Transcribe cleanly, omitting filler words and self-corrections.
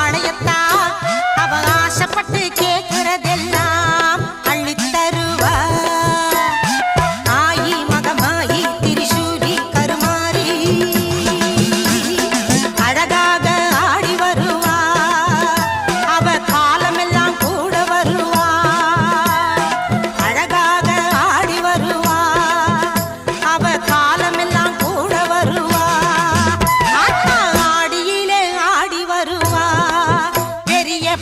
ஆணையத்தா அவ ஆசைப்பட்டு கேட்கிறதெல்லாம் அள்ளித் தருவா. ஆயி மகமாயி திரிசூலி கருமாரி அழகாக ஆடி வருவா. அவ காலமெல்லாம் கூட வருவா. அழகாக ஆடி வருவா. அவ காலமெல்லாம் கூட வருவா. ஆடியிலே ஆடி வருவா. பெரிய